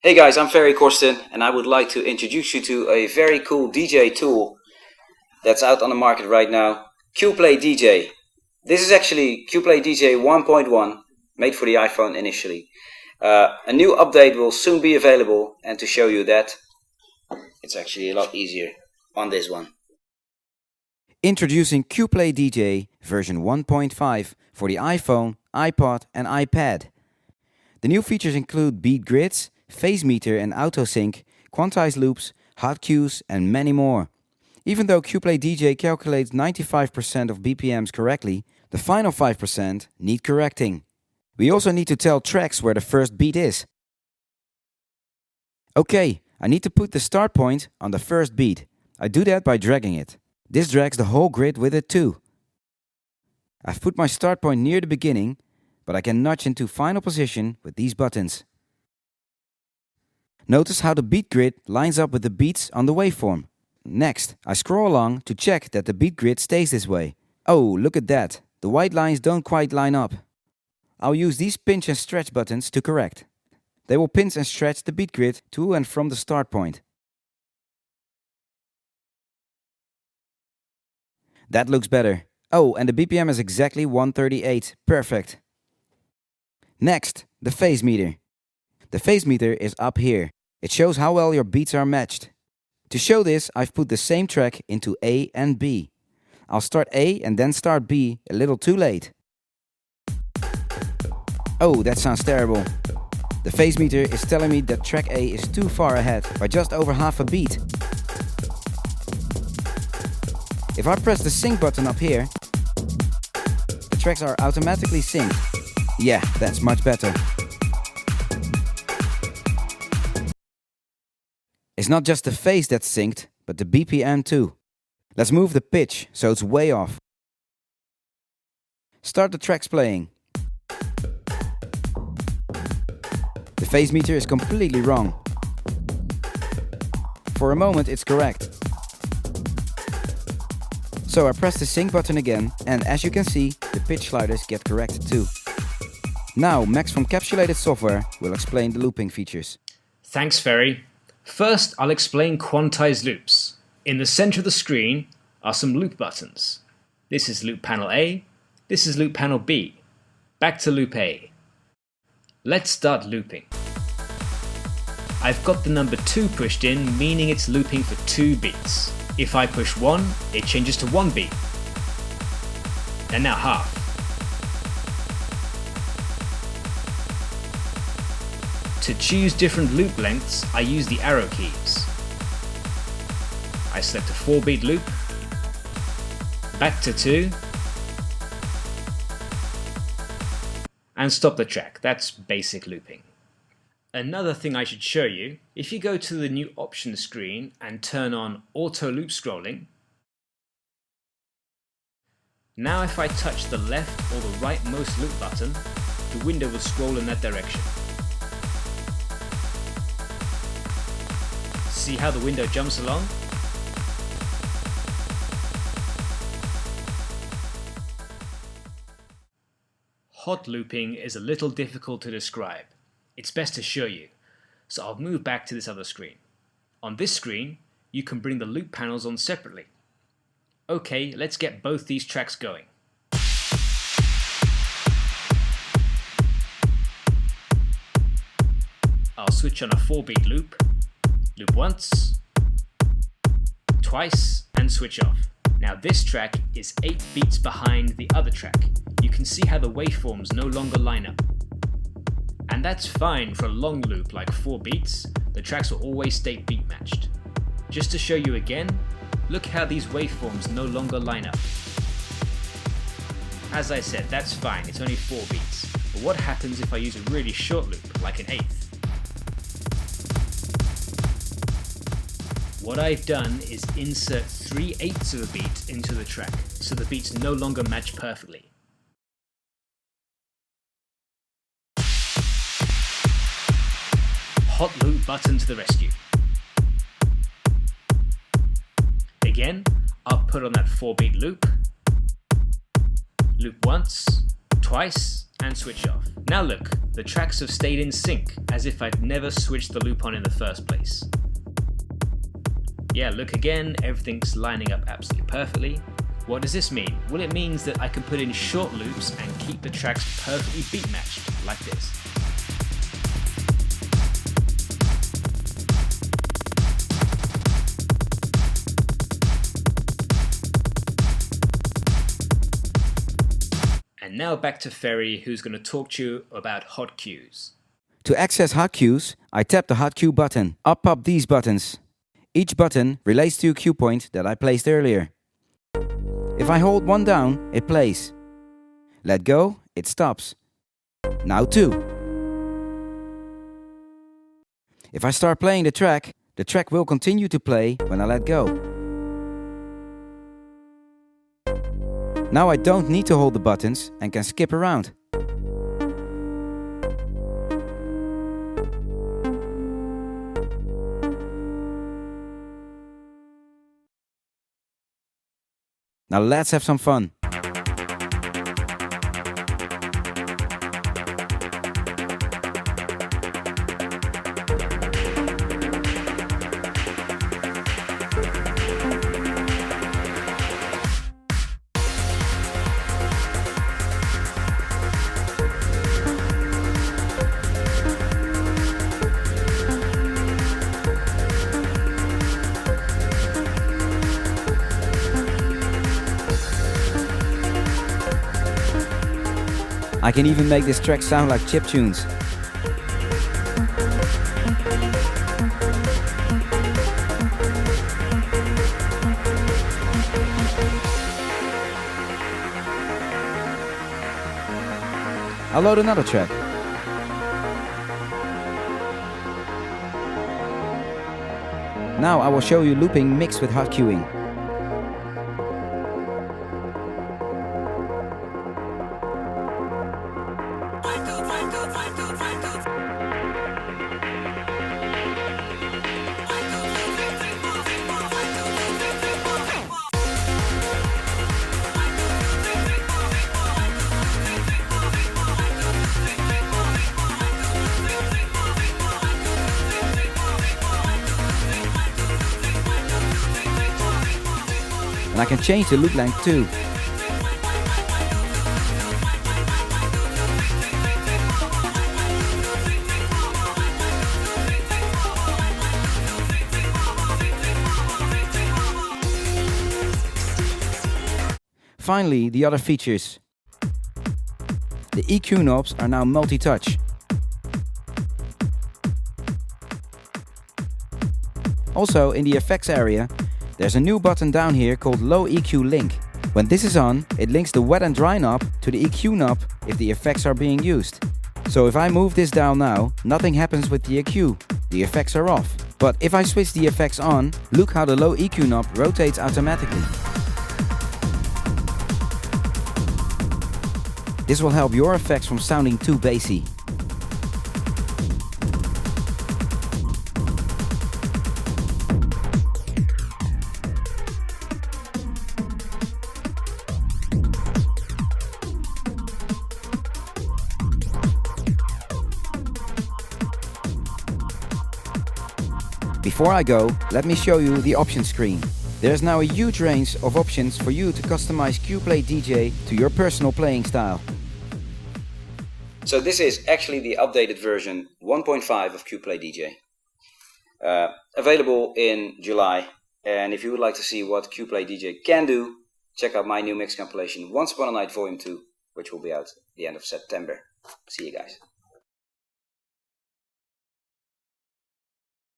Hey guys, I'm Ferry Corsten and I would like to introduce you to a very cool DJ tool that's out on the market right now, QPlay DJ. This is actually QPlay DJ 1.1, made for the iPhone initially. A new update will soon be available, and to show you that, it's actually a lot easier on this one. Introducing QPlay DJ version 1.5 for the iPhone, iPod and iPad. The new features include beat grids, phase meter and auto sync, quantized loops, hot cues and many more. Even though QPlay DJ calculates 95% of BPMs correctly, the final 5% need correcting. We also need to tell tracks where the first beat is. Okay, I need to put the start point on the first beat. I do that by dragging it. This drags the whole grid with it too. I've put my start point near the beginning, but I can nudge into final position with these buttons. Notice how the beat grid lines up with the beats on the waveform. Next, I scroll along to check that the beat grid stays this way. Oh, look at that. The white lines don't quite line up. I'll use these pinch and stretch buttons to correct. They will pinch and stretch the beat grid to and from the start point. That looks better. Oh, and the BPM is exactly 138. Perfect. Next, the phase meter. The phase meter is up here. It shows how well your beats are matched. To show this, I've put the same track into A and B. I'll start A and then start B a little too late. Oh, that sounds terrible. The phase meter is telling me that track A is too far ahead by just over half a beat. If I press the sync button up here, the tracks are automatically synced. Yeah, that's much better. It's not just the phase that's synced, but the BPM too. Let's move the pitch so it's way off. Start the tracks playing. The phase meter is completely wrong. For a moment it's correct. So I press the sync button again, and as you can see, the pitch sliders get corrected too. Now Max from Capsulated Software will explain the looping features. Thanks, Ferry. First, I'll explain quantized loops. In the center of the screen are some loop buttons. This is loop panel A, this is loop panel B. Back to loop A. Let's start looping. I've got the number 2 pushed in, meaning it's looping for 2 beats. If I push 1, it changes to 1 beat. And now half. To choose different loop lengths, I use the arrow keys. I select a 4-beat loop, back to 2, and stop the track. That's basic looping. Another thing I should show you, if you go to the new options screen and turn on auto loop scrolling, now if I touch the left or the rightmost loop button, the window will scroll in that direction. See how the window jumps along? Hot looping is a little difficult to describe. It's best to show you, so I'll move back to this other screen. On this screen, you can bring the loop panels on separately. Okay, let's get both these tracks going. I'll switch on a 4-beat loop, loop once, twice, and switch off. Now this track is 8 beats behind the other track. You can see how the waveforms no longer line up. And that's fine for a long loop like 4 beats, the tracks will always stay beat matched. Just to show you again, look how these waveforms no longer line up. As I said, that's fine, it's only 4 beats. But what happens if I use a really short loop, like an 1/8? What I've done is insert 3/8 of a beat into the track, so the beats no longer match perfectly. Hot loop button to the rescue. Again, I'll put on that 4-beat loop, loop once, twice, and switch off. Now look, the tracks have stayed in sync, as if I'd never switched the loop on in the first place. Yeah, look again, everything's lining up absolutely perfectly. What does this mean? Well, it means that I can put in short loops and keep the tracks perfectly beat matched, like this. And now back to Ferry, who's going to talk to you about hot cues. To access hot cues, I tap the hot cue button. Up pop these buttons. Each button relates to a cue point that I placed earlier. If I hold one down, it plays. Let go, it stops. Now 2. If I start playing the track will continue to play when I let go. Now I don't need to hold the buttons and can skip around. Now let's have some fun. I can even make this track sound like chip tunes. I'll load another track. Now I will show you looping mixed with hot cueing. And I can change the loop length too. Finally, the other features. The EQ knobs are now multi-touch. Also, in the effects area, there's a new button down here called Low EQ Link. When this is on, it links the wet and dry knob to the EQ knob if the effects are being used. So if I move this down now, nothing happens with the EQ. The effects are off. But if I switch the effects on, look how the low EQ knob rotates automatically. This will help your effects from sounding too bassy. Before I go, let me show you the options screen. There's now a huge range of options for you to customize QPlay DJ to your personal playing style. So this is actually the updated version 1.5 of QPlay DJ. Available in July. And if you would like to see what QPlay DJ can do, check out my new mix compilation Once Upon a Night Volume 2, which will be out at the end of September. See you guys.